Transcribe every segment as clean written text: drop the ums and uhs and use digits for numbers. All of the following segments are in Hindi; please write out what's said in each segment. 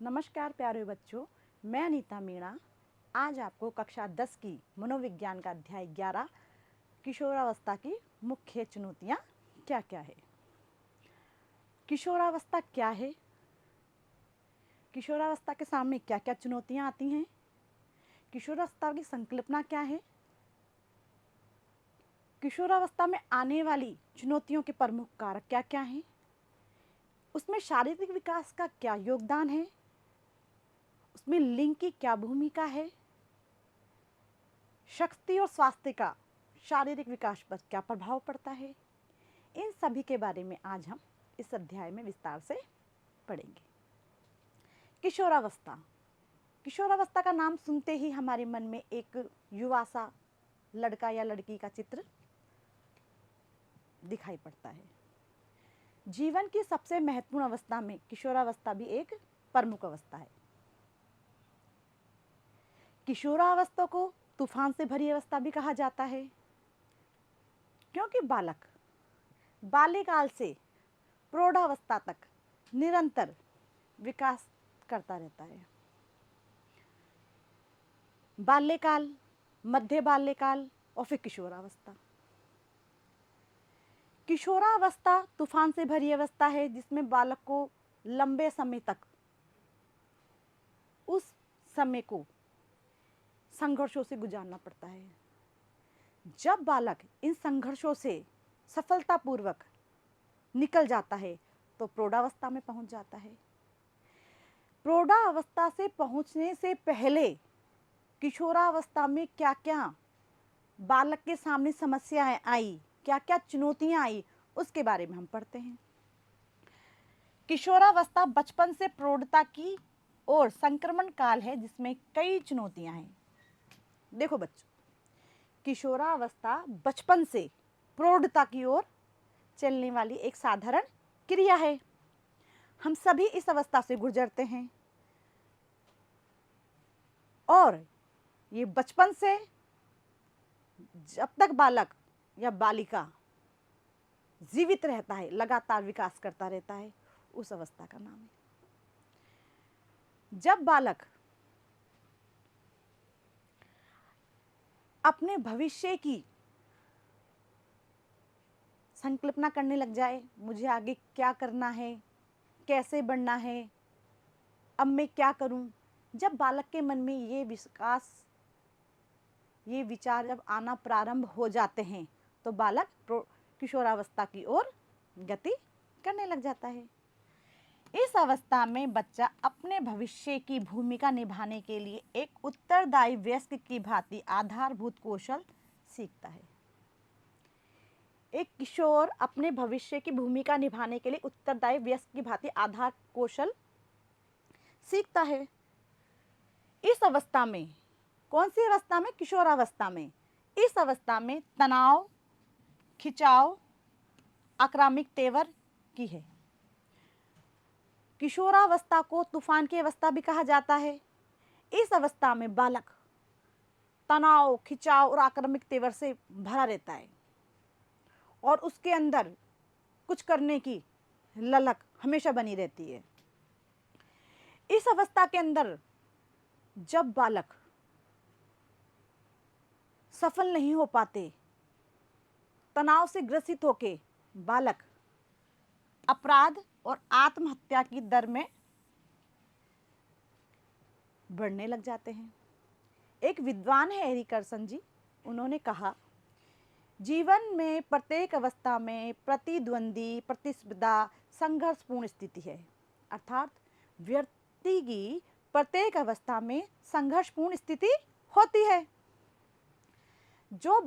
नमस्कार प्यारे बच्चों, मैं अनीता मीणा आज आपको कक्षा 10 की मनोविज्ञान का अध्याय 11 किशोरावस्था की मुख्य चुनौतियाँ क्या क्या है। किशोरावस्था क्या है, किशोरावस्था के सामने क्या क्या चुनौतियाँ आती हैं, किशोरावस्था की संकल्पना क्या है, किशोरावस्था में आने वाली चुनौतियों के प्रमुख कारक क्या क्या हैं, उसमें शारीरिक विकास का क्या योगदान है, उसमें लिंग की क्या भूमिका है, शक्ति और स्वास्थ्य का शारीरिक विकास पर क्या प्रभाव पड़ता है। इन सभी के बारे में आज हम इस अध्याय में विस्तार से पढ़ेंगे। किशोरावस्था, किशोरावस्था का नाम सुनते ही हमारे मन में एक युवा सा लड़का या लड़की का चित्र दिखाई पड़ता है। जीवन की सबसे महत्वपूर्ण अवस्था में किशोरावस्था भी एक प्रमुख अवस्था है। किशोरावस्था को तूफान से भरी अवस्था भी कहा जाता है, क्योंकि बालक बाल्यकाल से प्रौढ़ावस्था तक निरंतर विकास करता रहता है। बाल्यकाल, मध्य बाल्यकाल और फिर किशोरावस्था। किशोरावस्था तूफान से भरी अवस्था है जिसमें बालक को लंबे समय तक उस समय को संघर्षों से गुजारना पड़ता है। जब बालक इन संघर्षों से सफलतापूर्वक निकल जाता है तो प्रौढ़ावस्था में पहुंच जाता है। प्रौढ़ावस्था से पहुंचने से पहले किशोरावस्था में क्या क्या बालक के सामने समस्याएं आई, क्या क्या चुनौतियां आई, उसके बारे में हम पढ़ते हैं। किशोरावस्था बचपन से प्रौढ़ता की ओर संक्रमण काल है जिसमें कई चुनौतियां हैं। देखो बच्चों, किशोरावस्था बचपन से प्रौढ़ता की ओर चलने वाली एक साधारण क्रिया है। हम सभी इस अवस्था से गुजरते हैं और ये बचपन से जब तक बालक या बालिका जीवित रहता है, लगातार विकास करता रहता है, उस अवस्था का नाम है। जब बालक अपने भविष्य की संकल्पना करने लग जाए, मुझे आगे क्या करना है, कैसे बढ़ना है, अब मैं क्या करूं, जब बालक के मन में ये विचार जब आना प्रारंभ हो जाते हैं तो बालक किशोरावस्था की ओर गति करने लग जाता है। इस अवस्था में बच्चा अपने भविष्य की भूमिका निभाने के लिए एक उत्तरदायी वयस्क की भांति आधारभूत कौशल सीखता है। एक किशोर अपने भविष्य की भूमिका निभाने के लिए उत्तरदायी वयस्क की भांति आधार कौशल सीखता है। इस अवस्था में, कौन सी अवस्था में? किशोरावस्था में। इस अवस्था में तनाव, खिंचाव, आक्रामक तेवर की है। किशोरावस्था को तूफान की अवस्था भी कहा जाता है। इस अवस्था में बालक तनाव, खिंचाव और आक्रामक तेवर से भरा रहता है और उसके अंदर कुछ करने की ललक हमेशा बनी रहती है। इस अवस्था के अंदर जब बालक सफल नहीं हो पाते, तनाव से ग्रसित होकर बालक अपराध और आत्महत्या की दर में बढ़ने लग जाते हैं। एक विद्वान है एरिकर्सन जी, उन्होंने कहा, जीवन में प्रत्येक अवस्था में प्रतिद्वंदी, प्रतिस्पर्धा, संघर्षपूर्ण स्थिति है। अर्थात व्यक्ति की प्रत्येक अवस्था में संघर्षपूर्ण स्थिति होती है। जो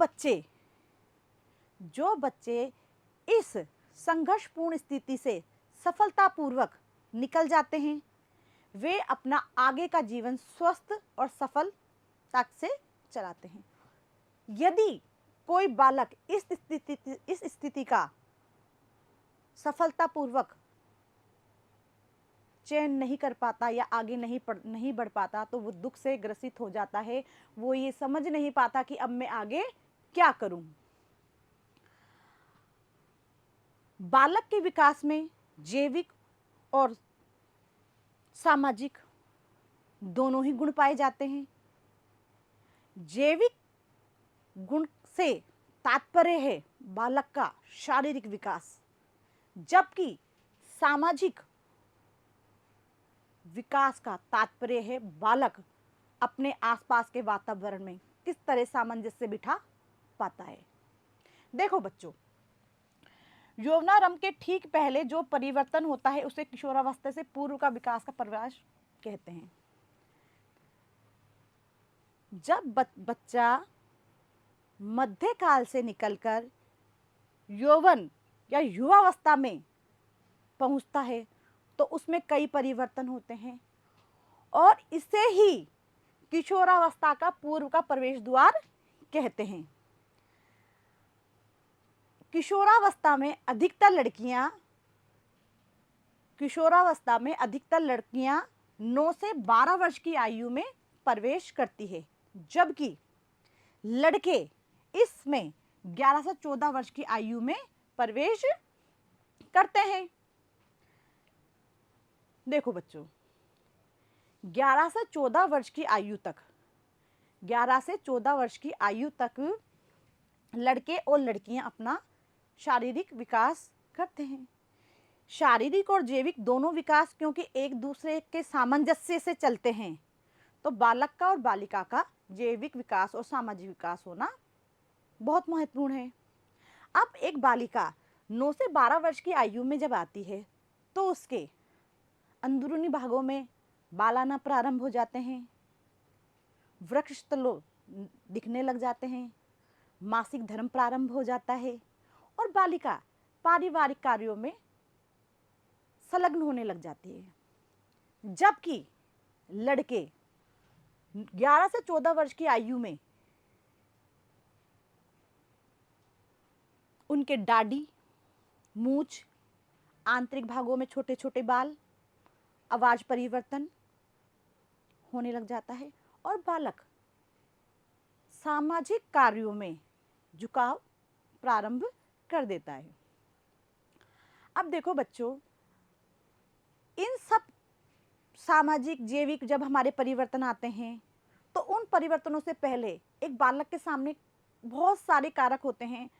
बच्चे इस संघर्षपूर्ण स्थिति से सफलतापूर्वक निकल जाते हैं, वे अपना आगे का जीवन स्वस्थ और सफलता से चलाते हैं। यदि कोई बालक इस स्थिति का सफलतापूर्वक चयन नहीं कर पाता या आगे नहीं बढ़ पाता तो वो दुख से ग्रसित हो जाता है। वो ये समझ नहीं पाता कि अब मैं आगे क्या करूं। बालक के विकास में जैविक और सामाजिक दोनों ही गुण पाए जाते हैं। जैविक गुण से तात्पर्य है बालक का शारीरिक विकास, जबकि सामाजिक विकास का तात्पर्य है बालक अपने आसपास के वातावरण में किस तरह सामंजस्य बिठा पाता है। देखो बच्चों, यौवनारंभ के ठीक पहले जो परिवर्तन होता है उसे किशोरावस्था से पूर्व का विकास का प्रवेश कहते हैं। जब बच्चा मध्यकाल से निकलकर यौवन या युवावस्था में पहुंचता है तो उसमें कई परिवर्तन होते हैं और इसे ही किशोरावस्था का पूर्व का प्रवेश द्वार कहते हैं। किशोरावस्था में अधिकतर लड़कियां 9 से 12 वर्ष की आयु में प्रवेश करती है, जबकि लड़के इसमें 11 से 14 वर्ष की आयु में प्रवेश करते हैं। देखो बच्चों, 11 से 14 वर्ष की आयु तक लड़के और लड़कियां अपना शारीरिक विकास करते हैं। शारीरिक और जैविक दोनों विकास क्योंकि एक दूसरे के सामंजस्य से चलते हैं, तो बालक का और बालिका का जैविक विकास और सामाजिक विकास होना बहुत महत्वपूर्ण है। अब एक बालिका 9 से 12 वर्ष की आयु में जब आती है तो उसके अंदरूनी भागों में बाल आना प्रारंभ हो जाते हैं, वृक्षस्थल दिखने लग जाते हैं, मासिक धर्म प्रारंभ हो जाता है और बालिका पारिवारिक कार्यों में संलग्न होने लग जाती है। जबकि लड़के 11 से 14 वर्ष की आयु में उनके दाढ़ी, मूछ, आंतरिक भागों में छोटे छोटे बाल, आवाज परिवर्तन होने लग जाता है और बालक सामाजिक कार्यों में झुकाव प्रारंभ कर देता है। अब देखो बच्चों, इन सब सामाजिक जैविक जब हमारे परिवर्तन आते हैं तो उन परिवर्तनों से पहले एक बालक के सामने बहुत सारे कारक होते हैं,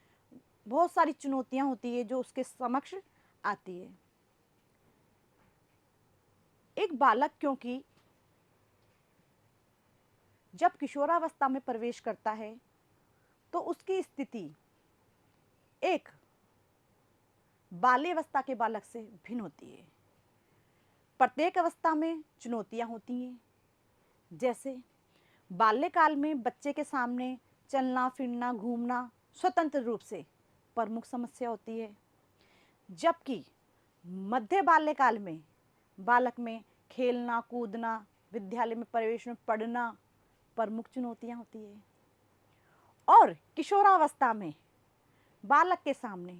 बहुत सारी चुनौतियां होती है जो उसके समक्ष आती है। एक बालक क्योंकि जब किशोरावस्था में प्रवेश करता है तो उसकी स्थिति एक बाल्यावस्था के बालक से भिन्न होती है। प्रत्येक अवस्था में चुनौतियां होती हैं, जैसे बाल्यकाल में बच्चे के सामने चलना फिरना घूमना स्वतंत्र रूप से प्रमुख समस्या होती है, जबकि मध्य बाल्यकाल में बालक में खेलना कूदना, विद्यालय में प्रवेश में पढ़ना प्रमुख चुनौतियां होती है। और किशोरावस्था में बालक के सामने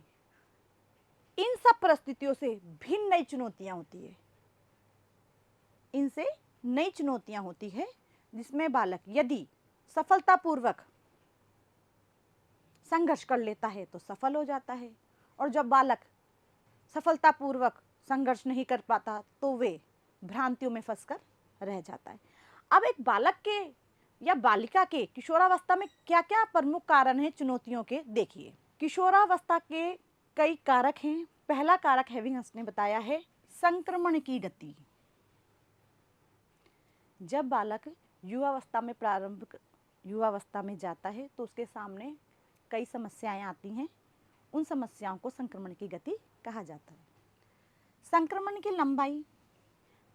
इन सब परिस्थितियों से भिन्न नई चुनौतियां होती है। इनसे नई चुनौतियां होती है जिसमें बालक यदि सफलतापूर्वक संघर्ष कर लेता है तो सफल हो जाता है, और जब बालक सफलतापूर्वक संघर्ष नहीं कर पाता तो वे भ्रांतियों में फंसकर रह जाता है। अब एक बालक के या बालिका के किशोरावस्था में क्या क्या प्रमुख कारण हैं चुनौतियों के, देखिए। किशोरावस्था के कई कारक हैं। पहला कारक हेविंगस ने बताया है संक्रमण की गति। जब बालक युवावस्था में जाता है तो उसके सामने कई समस्याएं आती हैं, उन समस्याओं को संक्रमण की गति कहा जाता है। संक्रमण की लंबाई,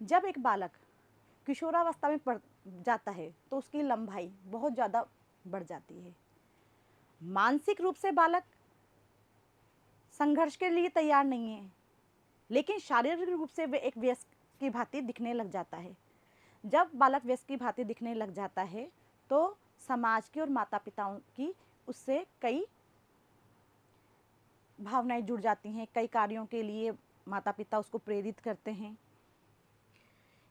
जब एक बालक किशोरावस्था में जाता है तो उसकी लंबाई बहुत ज़्यादा बढ़ जाती है। मानसिक रूप से बालक संघर्ष के लिए तैयार नहीं है, लेकिन शारीरिक रूप से वे एक वयस्क की भांति दिखने लग जाता है। जब बालक वयस्क की भांति दिखने लग जाता है तो समाज की और माता पिताओं की उससे कई भावनाएं जुड़ जाती हैं, कई कार्यों के लिए माता पिता उसको प्रेरित करते हैं।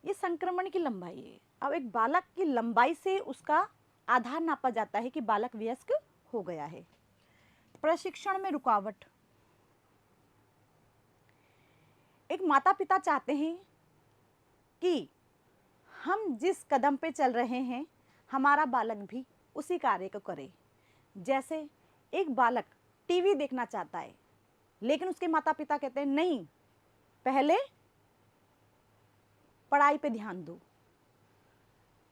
ये संक्रमण की लंबाई है। अब एक बालक की लंबाई से उसका आधार नापा जाता है कि बालक वयस्क हो गया है। प्रशिक्षण में रुकावट, एक माता पिता चाहते हैं कि हम जिस कदम पे चल रहे हैं हमारा बालक भी उसी कार्य को करे। जैसे एक बालक टीवी देखना चाहता है, लेकिन उसके माता पिता कहते हैं नहीं, पहले पढ़ाई पे ध्यान दो।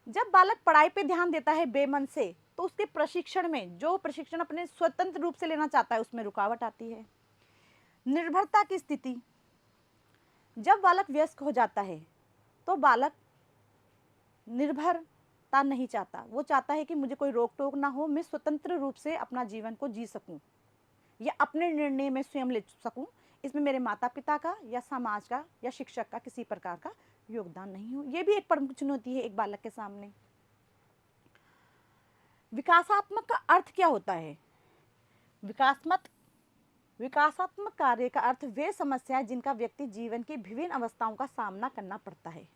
जब बालक पढ़ाई पे ध्यान देता है बेमन से, तो उसके प्रशिक्षण में, जो प्रशिक्षण अपने स्वतंत्र रूप से लेना चाहता है, उसमें रुकावट आती है। निर्भरता की स्थिति, जब बालक वयस्क हो जाता है तो बालक निर्भरता नहीं चाहता, वो चाहता है कि मुझे कोई रोक टोक ना हो, मैं स्वतंत्र रूप से अपना जीवन को जी सकूं या अपने निर्णय में स्वयं ले सकूं, इसमें मेरे माता पिता का या समाज का या शिक्षक का किसी प्रकार का योगदान नहीं हो। ये भी एक प्रमुख चुनौती है एक बालक के सामने। विकासात्मक का अर्थ क्या होता है? विकासात्मक कार्य का अर्थ वे समस्याएं जिनका व्यक्ति जीवन की विभिन्न अवस्थाओं का सामना करना पड़ता है।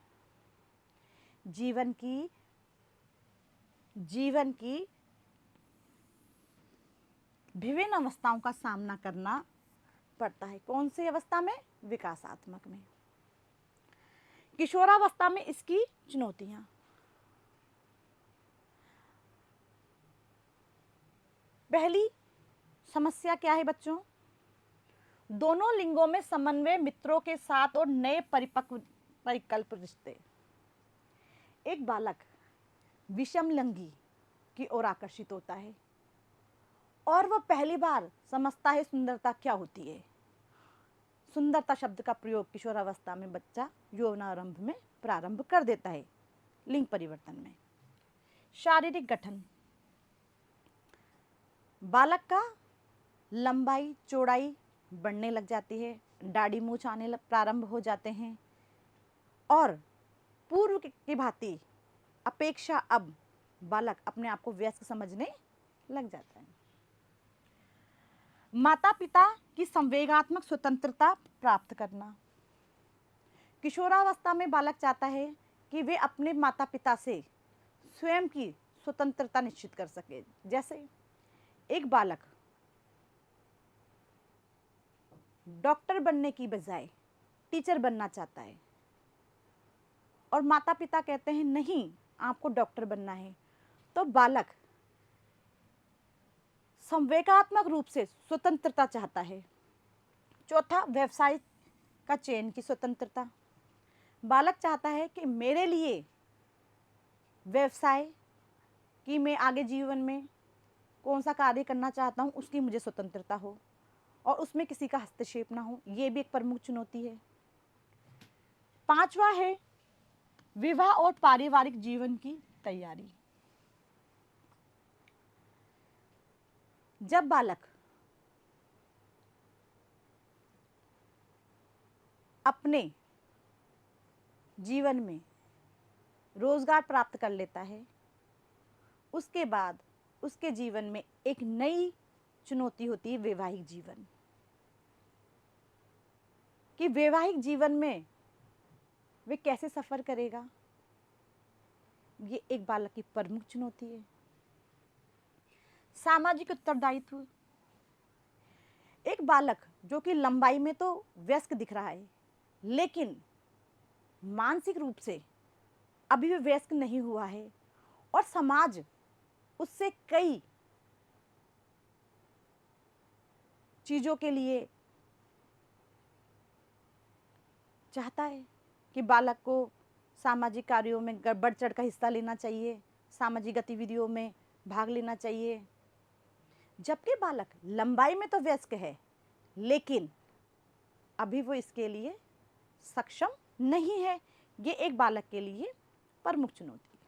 जीवन की विभिन्न अवस्थाओं का सामना करना पड़ता है। कौन सी अवस्था में? विकासात्मक में। किशोरावस्था में इसकी चुनौतियां, पहली समस्या क्या है बच्चों? दोनों लिंगों में समन्वय, मित्रों के साथ और नए परिपक्व परिकल्प रिश्ते। एक बालक विषम लिंगी की ओर आकर्षित होता है और वह पहली बार समझता है सुंदरता क्या होती है। सुंदरता शब्द का प्रयोग किशोरावस्था में बच्चा यौवनारंभ में प्रारंभ कर देता है, लिंग परिवर्तन में। शारीरिक गठन, बालक का लंबाई चौड़ाई बढ़ने लग जाती है, दाढ़ी मूंछ आने प्रारंभ हो जाते हैं और पूर्व की भांति अपेक्षा अब बालक अपने आप को वयस्क समझने लग जाता है। माता पिता की संवेगात्मक स्वतंत्रता प्राप्त करना, किशोरावस्था में बालक चाहता है कि वे अपने माता पिता से स्वयं की स्वतंत्रता निश्चित कर सके। जैसे एक बालक डॉक्टर बनने की बजाय टीचर बनना चाहता है और माता पिता कहते हैं नहीं, आपको डॉक्टर बनना है, तो बालक संवेगात्मक रूप से स्वतंत्रता चाहता है। चौथा, व्यवसाय का चयन की स्वतंत्रता, बालक चाहता है कि मेरे लिए व्यवसाय कि मैं आगे जीवन में कौन सा कार्य करना चाहता हूँ उसकी मुझे स्वतंत्रता हो और उसमें किसी का हस्तक्षेप ना हो। ये भी एक प्रमुख चुनौती है। पांचवा है विवाह और पारिवारिक जीवन की तैयारी। जब बालक अपने जीवन में रोजगार प्राप्त कर लेता है, उसके बाद उसके जीवन में एक नई चुनौती होती है वैवाहिक जीवन, कि वैवाहिक जीवन में वे कैसे सफर करेगा। ये एक बालक की प्रमुख चुनौती है। सामाजिक उत्तरदायित्व, एक बालक जो कि लंबाई में तो वयस्क दिख रहा है लेकिन मानसिक रूप से अभी भी वयस्क नहीं हुआ है और समाज उससे कई चीजों के लिए चाहता है कि बालक को सामाजिक कार्यों में बढ़ चढ़ कर हिस्सा लेना चाहिए, सामाजिक गतिविधियों में भाग लेना चाहिए। जबकि बालक लंबाई में तो वयस्क है लेकिन अभी वो इसके लिए सक्षम नहीं है। ये एक बालक के लिए प्रमुख चुनौती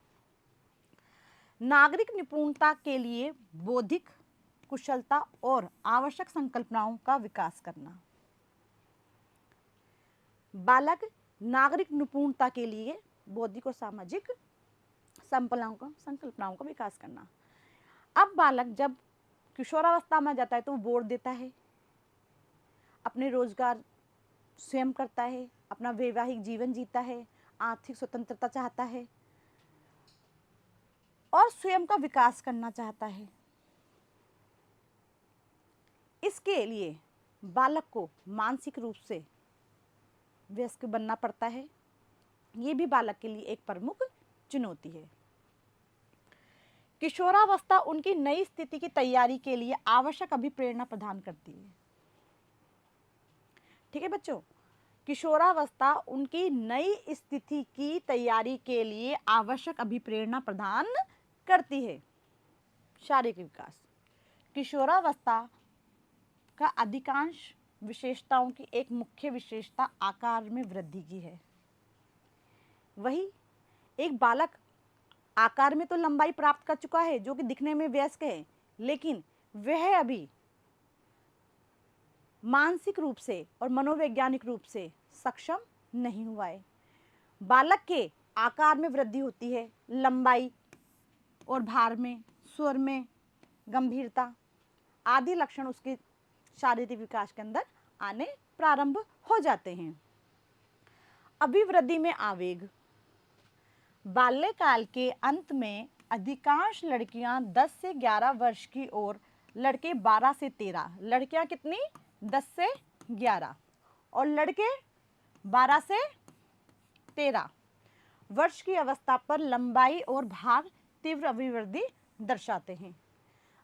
है। नागरिक निपुणता के लिए बौद्धिक कुशलता और आवश्यक संकल्पनाओं का विकास करना, बालक नागरिक निपुणता के लिए बौद्धिक और सामाजिक संकल्पनाओं का विकास करना। अब बालक जब किशोरावस्था में जाता है तो वो बोर्ड देता है, अपने रोजगार स्वयं करता है, अपना वैवाहिक जीवन जीता है, आर्थिक स्वतंत्रता चाहता है और स्वयं का विकास करना चाहता है। इसके लिए बालक को मानसिक रूप से वयस्क बनना पड़ता है। ये भी बालक के लिए एक प्रमुख चुनौती है। किशोरावस्था उनकी नई स्थिति की तैयारी के लिए आवश्यक अभिप्रेरणा प्रदान करती है। ठीक है बच्चों, किशोरावस्था उनकी नई स्थिति की तैयारी के लिए आवश्यक अभिप्रेरणा प्रदान करती है। शारीरिक विकास, किशोरावस्था का अधिकांश विशेषताओं की एक मुख्य विशेषता आकार में वृद्धि की है। वही एक बालक आकार में तो लंबाई प्राप्त कर चुका है, जो कि दिखने में वयस्क है, लेकिन वह अभी मानसिक रूप से और मनोवैज्ञानिक रूप से सक्षम नहीं हुआ है। बालक के आकार में वृद्धि होती है, लंबाई और भार में, स्वर में, गंभीरता आदि लक्षण उसके शारीरिक विकास के अंदर आने प्रारंभ हो जाते हैं। अभिवृद्धि में आवेग, बाल्यकाल के अंत में अधिकांश लड़कियां 10 से 11 वर्ष की और लड़के 12 से 13, लड़कियां कितनी 10 से 11 और लड़के 12 से 13 वर्ष की अवस्था पर लंबाई और भार तीव्र अभिवृद्धि दर्शाते हैं।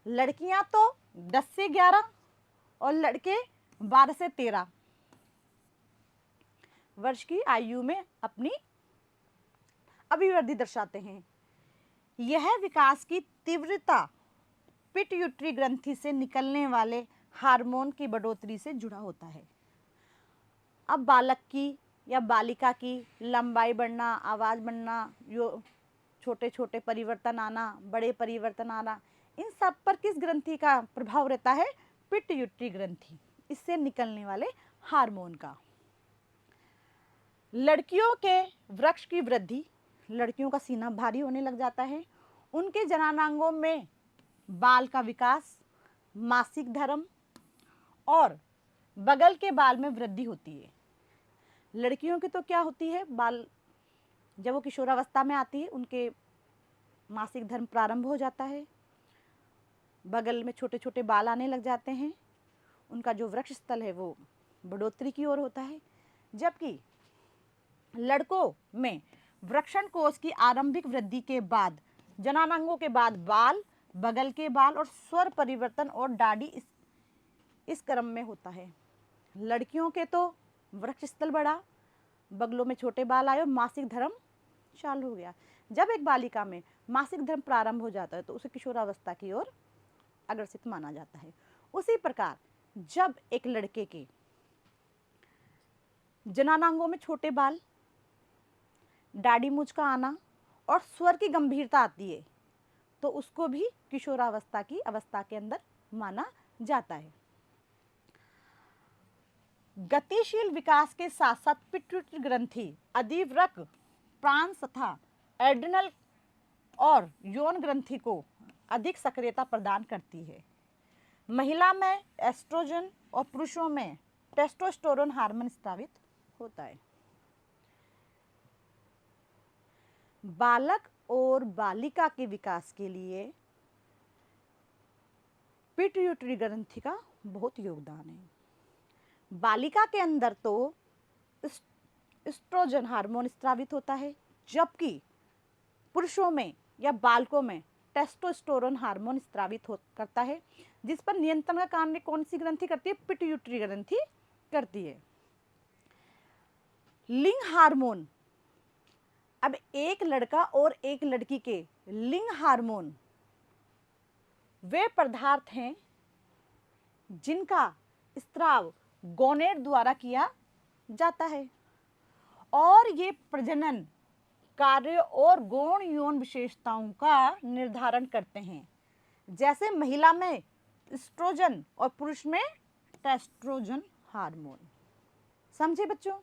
लड़कियां तो 10 से 11 और लड़के 12 से 13 वर्ष की आयु में अपनी अभिवृद्धि दर्शाते हैं। यह विकास की तीव्रता पिट्यूटरी ग्रंथि से निकलने वाले हार्मोन की बढ़ोतरी से जुड़ा होता है। अब बालक की या बालिका की लंबाई बढ़ना, आवाज़ बढ़ना, यो छोटे छोटे परिवर्तन आना, बड़े परिवर्तन आना, इन सब पर किस ग्रंथि का प्रभाव रहता है? पिट्यूटरी ग्रंथि, इससे निकलने वाले हार्मोन का। लड़कियों के वृक्ष की वृद्धि, लड़कियों का सीना भारी होने लग जाता है। उनके जननांगों में बाल का विकास, मासिक धर्म और बगल के बाल में वृद्धि होती है। लड़कियों की तो क्या होती है, बाल जब वो किशोरावस्था में आती है उनके मासिक धर्म प्रारंभ हो जाता है, बगल में छोटे छोटे बाल आने लग जाते हैं, उनका जो वृक्ष स्थल है वो बढ़ोतरी की ओर होता है। जबकि लड़कों में वृक्षण कोष की आरंभिक वृद्धि के बाद जननांगों के बाद बाल, बगल के बाल और स्वर परिवर्तन और दाढ़ी इस क्रम में होता है। लड़कियों के तो वृक्ष स्थल बढ़ा, बगलों में छोटे बाल आए और मासिक धर्म चालू हो गया। जब एक बालिका में मासिक धर्म प्रारंभ हो जाता है तो उसे किशोरावस्था की ओर अग्रसित माना जाता है। उसी प्रकार जब एक लड़के के जननांगों में छोटे बाल, दाढ़ी मूंछ का आना और स्वर की गंभीरता आती है तो उसको भी किशोरावस्था की अवस्था के अंदर माना जाता है। गतिशील विकास के साथ साथ पिट्यूटरी ग्रंथि अधिवृक्क, प्राण तथा एड्रिनल और यौन ग्रंथि को अधिक सक्रियता प्रदान करती है। महिला में एस्ट्रोजन और पुरुषों में टेस्टोस्टेरोन हार्मोन स्रावित होता है। बालक और बालिका के विकास के लिए पिट्यूटरी ग्रंथि का बहुत योगदान है। बालिका के अंदर तो एस्ट्रोजन हार्मोन स्रावित होता है, जबकि पुरुषों में या बालकों में टेस्टोस्टेरोन हार्मोन स्रावित करता है, जिस पर नियंत्रण का कार्य कौन सी ग्रंथि करती है? पिट्यूटरी ग्रंथि करती है। लिंग हार्मोन, अब एक लड़का और एक लड़की के लिंग हार्मोन वे पदार्थ हैं जिनका स्त्राव गोनेड द्वारा किया जाता है और ये प्रजनन कार्य और गौण यौन विशेषताओं का निर्धारण करते हैं। जैसे महिला में एस्ट्रोजन और पुरुष में टेस्टोस्टेरोन हार्मोन। समझे बच्चों?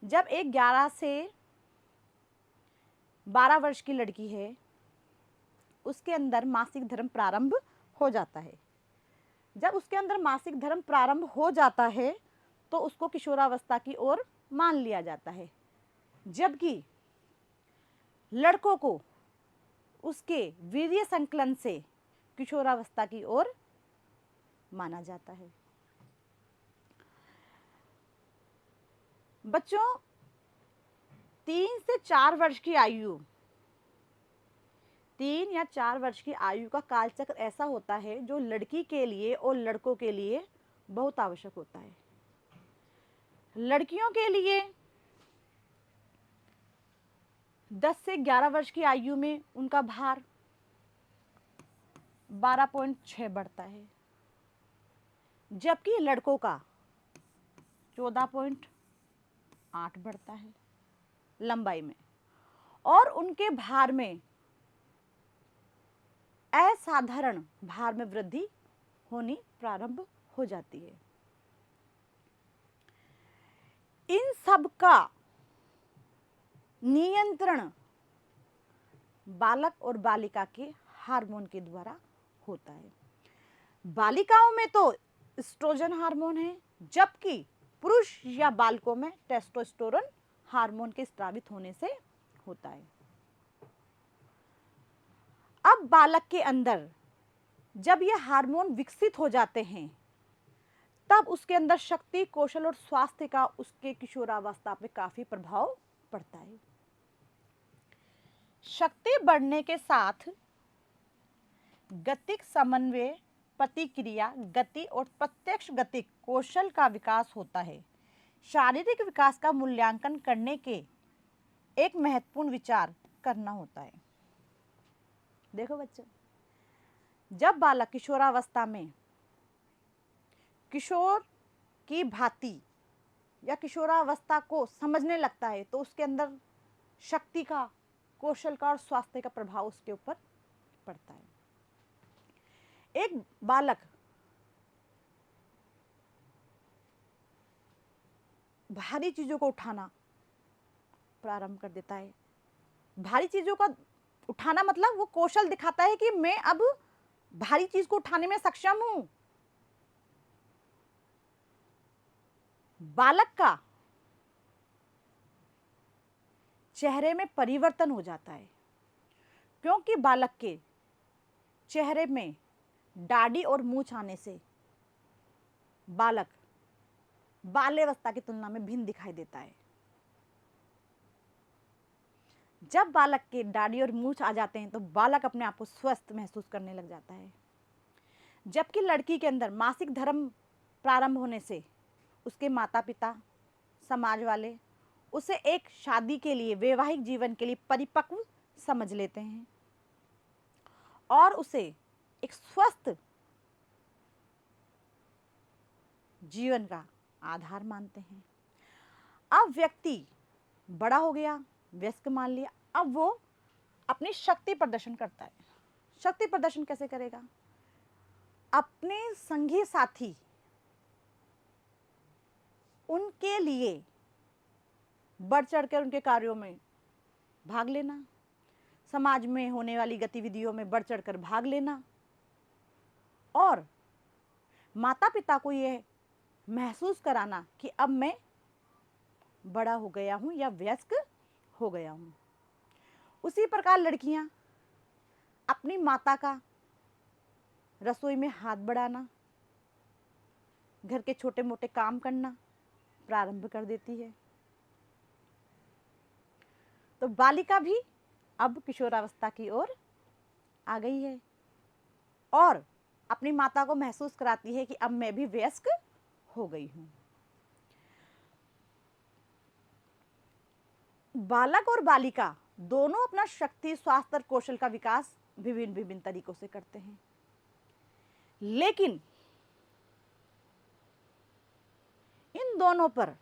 जब एक 11 से 12 वर्ष की लड़की है उसके अंदर मासिक धर्म प्रारंभ हो जाता है। जब उसके अंदर मासिक धर्म प्रारंभ हो जाता है तो उसको किशोरावस्था की ओर मान लिया जाता है, जबकि लड़कों को उसके वीर्य संकलन से किशोरावस्था की ओर माना जाता है। बच्चों, 3 से 4 वर्ष की आयु, 3 या 4 वर्ष की आयु का कालचक्र ऐसा होता है जो लड़की के लिए और लड़कों के लिए बहुत आवश्यक होता है। लड़कियों के लिए 10 से 11 वर्ष की आयु में उनका भार 12.6 बढ़ता है, जबकि लड़कों का 14.8 बढ़ता है लंबाई में, और उनके भार में असाधारण भार में वृद्धि होनी प्रारंभ हो जाती है। इन सब का नियंत्रण बालक और बालिका के हार्मोन के द्वारा होता है। बालिकाओं में तो एस्ट्रोजन हार्मोन है, जबकि पुरुष या बालकों में टेस्टोस्टेरोन हार्मोन के स्रावित होने से होता है। अब बालक के अंदर जब ये हार्मोन विकसित हो जाते हैं, तब उसके अंदर शक्ति, कौशल और स्वास्थ्य का उसके किशोरावस्था पे काफी प्रभाव पड़ता है। शक्ति बढ़ने के साथ गतिक समन्वय, प्रतिक्रिया गति और प्रत्यक्ष गतिक कौशल का विकास होता है। शारीरिक विकास का मूल्यांकन करने के एक महत्वपूर्ण विचार करना होता है। देखो बच्चों, जब बालक किशोरावस्था में किशोर की भांति या किशोरावस्था को समझने लगता है, तो उसके अंदर शक्ति का, कौशल का और स्वास्थ्य का प्रभाव उसके ऊपर पड़ता है। एक बालक भारी चीजों को उठाना प्रारंभ कर देता है। भारी चीजों का उठाना मतलब वो कौशल दिखाता है कि मैं अब भारी चीज को उठाने में सक्षम हूं। बालक का चेहरे में परिवर्तन हो जाता है, क्योंकि बालक के चेहरे में दाढ़ी और मूंछ आने से बालक बाल्यावस्था की तुलना में भिन्न दिखाई देता है। जब बालक के दाढ़ी और मूंछ आ जाते हैं तो बालक अपने आप को स्वस्थ महसूस करने लग जाता है, जबकि लड़की के अंदर मासिक धर्म प्रारंभ होने से उसके माता पिता, समाज वाले उसे एक शादी के लिए, वैवाहिक जीवन के लिए परिपक्व समझ लेते हैं और उसे एक स्वस्थ जीवन का आधार मानते हैं। अब व्यक्ति बड़ा हो गया, वयस्क मान लिया, अब वो अपनी शक्ति प्रदर्शन करता है। शक्ति प्रदर्शन कैसे करेगा? अपने संगी साथी उनके लिए बढ़ चढ़कर उनके कार्यों में भाग लेना, समाज में होने वाली गतिविधियों में बढ़ चढ़कर भाग लेना, और माता पिता को यह महसूस कराना कि अब मैं बड़ा हो गया हूं या वयस्क हो गया हूं। उसी प्रकार लड़कियां अपनी माता का रसोई में हाथ बढ़ाना, घर के छोटे मोटे काम करना प्रारंभ कर देती है। तो बालिका भी अब किशोरावस्था की ओर आ गई है और अपनी माता को महसूस कराती है कि अब मैं भी वयस्क हो गई हूं। बालक और बालिका दोनों अपना शक्ति, स्वास्थ्य और कौशल का विकास विभिन्न विभिन्न तरीकों से करते हैं, लेकिन इन दोनों पर,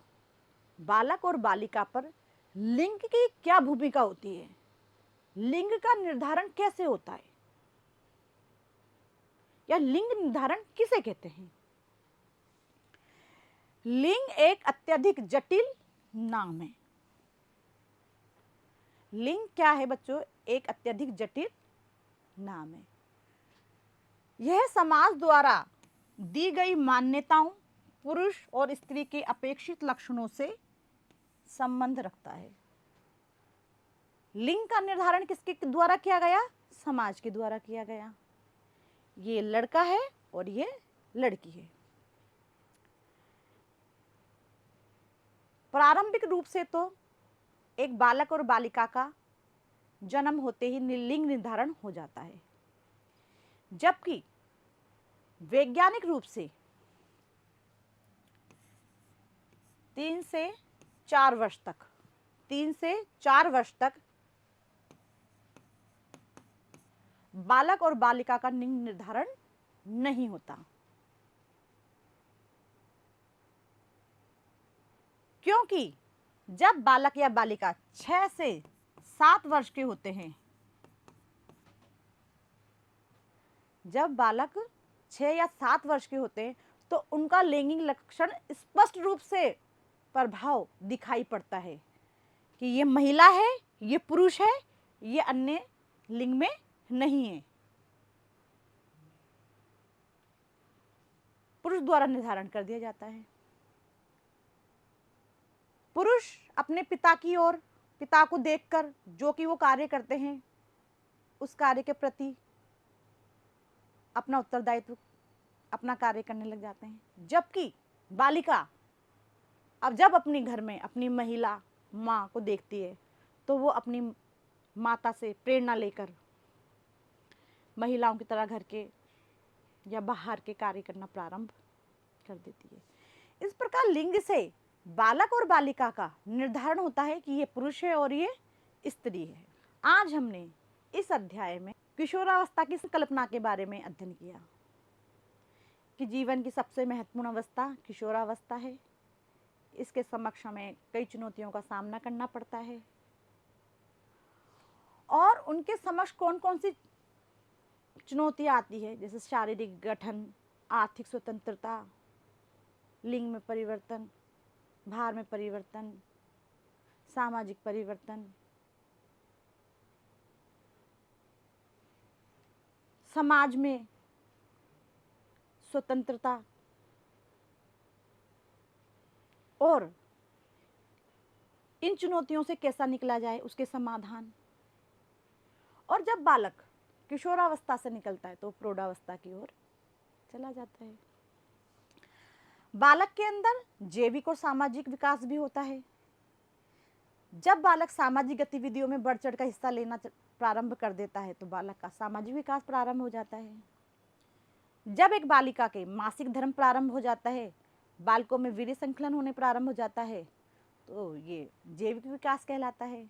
बालक और बालिका पर लिंग की क्या भूमिका होती है? लिंग का निर्धारण कैसे होता है, या लिंग निर्धारण किसे कहते हैं? लिंग एक अत्यधिक जटिल नाम है। लिंग क्या है बच्चों? एक अत्यधिक जटिल नाम है। यह समाज द्वारा दी गई मान्यताओं, पुरुष और स्त्री के अपेक्षित लक्षणों से संबंध रखता है। लिंग का निर्धारण किसके द्वारा किया गया? समाज के द्वारा किया गया। ये लड़का है और ये लड़की है। प्रारंभिक रूप से तो एक बालक और बालिका का जन्म होते ही लिंग निर्धारण हो जाता है, जबकि वैज्ञानिक रूप से 3 से 4 वर्ष तक 3 से 4 वर्ष तक बालक और बालिका का लिंग निर्धारण नहीं होता, क्योंकि जब बालक या बालिका 6 से 7 वर्ष के होते हैं, जब बालक 6 या 7 वर्ष के होते हैं तो उनका लैंगिक लक्षण स्पष्ट रूप से प्रभाव दिखाई पड़ता है कि ये महिला है, ये पुरुष है, ये अन्य लिंग में नहीं है। पुरुष द्वारा निर्धारण कर दिया जाता है। पुरुष अपने पिता की ओर, पिता को देखकर जो कि वो कार्य करते हैं, उस कार्य के प्रति अपना उत्तरदायित्व, अपना कार्य करने लग जाते हैं, जबकि बालिका अब जब अपने घर में अपनी महिला माँ को देखती है तो वो अपनी माता से प्रेरणा लेकर महिलाओं की तरह घर के या बाहर के कार्य करना प्रारंभ कर देती है। इस प्रकार लिंग से बालक और बालिका का निर्धारण होता है कि ये पुरुष है और ये स्त्री है। आज हमने इस अध्याय में किशोरावस्था की कल्पना के बारे में अध्ययन किया कि जीवन की सबसे महत्वपूर्ण अवस्था किशोरावस्था है। इसके समक्ष हमें कई चुनौतियों का सामना करना पड़ता है और उनके समक्ष कौन कौन सी चुनौतियाँ आती है, जैसे शारीरिक गठन, आर्थिक स्वतंत्रता, लिंग में परिवर्तन, भार में परिवर्तन, सामाजिक परिवर्तन, समाज में स्वतंत्रता और इन चुनौतियों से कैसा निकला जाए, उसके समाधान। और जब बालक किशोरावस्था से निकलता है तो प्रौढ़ावस्था की ओर चला जाता है। बालक के अंदर जैविक और सामाजिक विकास भी होता है। जब बालक सामाजिक गतिविधियों में बढ़ चढ़ कर हिस्सा लेना प्रारंभ कर देता है तो बालक का सामाजिक विकास प्रारंभ हो जाता है। जब एक बालिका के मासिक धर्म प्रारंभ हो जाता है, बालकों में वीर्य संकलन होने प्रारंभ हो जाता है, तो ये जैविक विकास कहलाता है।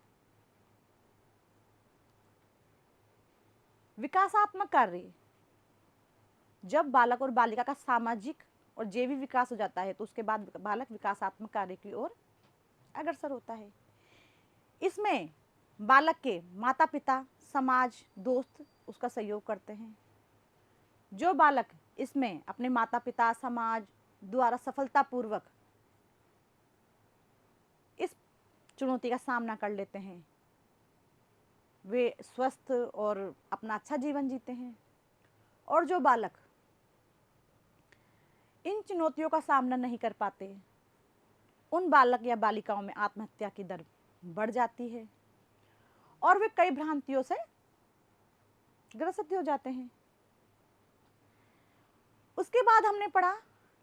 विकासात्मक कार्य, जब बालक और बालिका का सामाजिक और जैविक विकास हो जाता है तो उसके बाद बालक विकासात्मक कार्य की ओर अग्रसर होता है। इसमें बालक के माता पिता, समाज, दोस्त उसका सहयोग करते हैं। जो बालक इसमें अपने माता पिता, समाज द्वारा सफलतापूर्वक इस चुनौती का सामना कर लेते हैं, वे स्वस्थ और अपना अच्छा जीवन जीते हैं। और जो बालक इन चुनौतियों का सामना नहीं कर पाते, उन बालक या बालिकाओं में आत्महत्या की दर बढ़ जाती है और वे कई भ्रांतियों से ग्रसित हो जाते हैं। उसके बाद हमने पढ़ा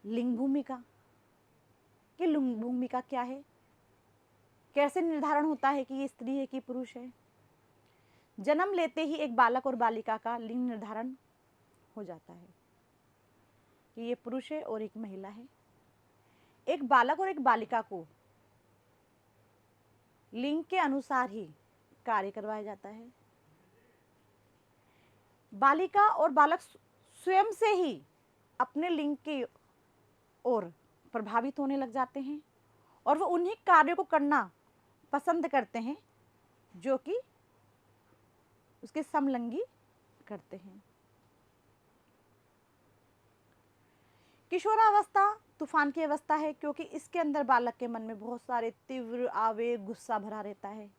लिंग भूमिका कि लिंग भूमिका क्या है, कैसे निर्धारण होता है कि ये स्त्री है कि पुरुष है। जन्म लेते ही एक बालक और बालिका का लिंग निर्धारण हो जाता है कि ये पुरुष है और एक महिला है। एक बालक और एक बालिका को लिंग के अनुसार ही कार्य करवाया जाता है। बालिका और बालक स्वयं से ही अपने लिंग की ओर प्रभावित होने लग जाते हैं और वो उन्हीं कार्यों को करना पसंद करते हैं जो कि उसके समलिंगी करते हैं। किशोरावस्था तूफान की अवस्था है क्योंकि इसके अंदर बालक के मन में बहुत सारे तीव्र आवेग, गुस्सा भरा रहता है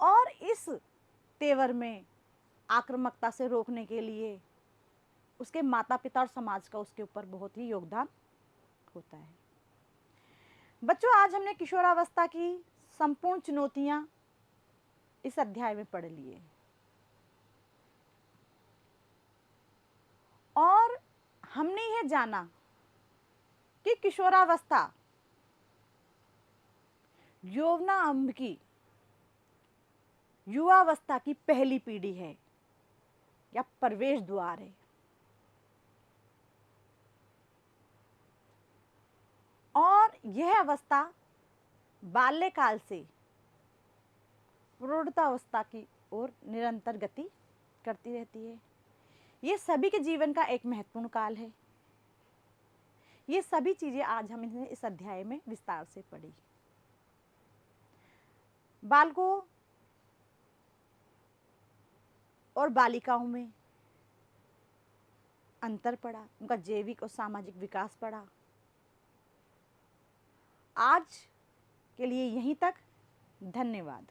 और इस तेवर में आक्रामकता से रोकने के लिए उसके माता पिता और समाज का उसके ऊपर बहुत ही योगदान होता है। बच्चों, आज हमने किशोरावस्था की संपूर्ण चुनौतियां इस अध्याय में पढ़ लिए और हमने यह जाना कि किशोरावस्था यौवनारंभ की युवावस्था की पहली पीढ़ी है या प्रवेश द्वार है। और यह अवस्था बाल्यकाल से प्रौढ़ावस्था की ओर निरंतर गति करती रहती है। ये सभी के जीवन का एक महत्वपूर्ण काल है। ये सभी चीजें आज हम इस अध्याय में विस्तार से पढ़ी। बालकों और बालिकाओं में अंतर पड़ा, उनका जैविक और सामाजिक विकास पड़ा। आज के लिए यहीं तक। धन्यवाद।